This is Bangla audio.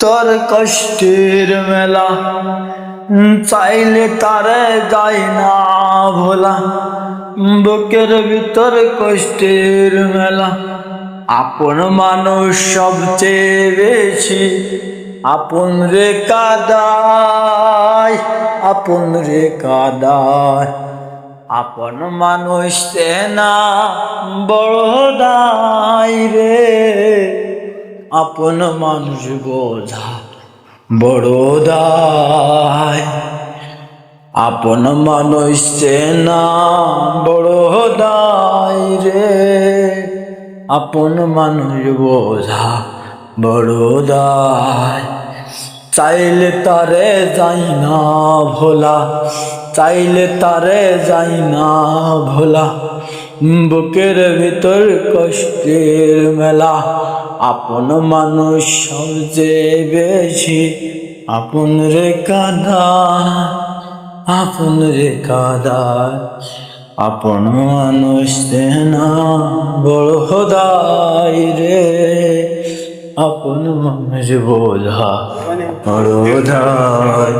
তোর কষ্টের মেলা চাইলে তারে যায় না ভোলা। বুকের ভিতর কষ্টের মেলা, আপন মানুষ সবচেয়ে বেশি আপন রে কাদায়, আপন রে কাদায়। আপন মানুষ চেনা বড় দায় রে, আপন মানুষ বোঝা বড় দায়। আপন মানুষ চেনা বড় দায় রে, আপন মানুষ বোঝা বড় দায়। চাইলে তারে যাই না ভোলা, চাইলে তারে যাই না ভোলা। বুকের ভিতর কষ্টের মেলা, আপন মানুষ সবচেয়ে বেশি আপন রে কাদায়, আপন রে কাদায়। আপন মানুষ চেনা বড় দায় রে, আপন মানুষ বোঝা বড় দায়।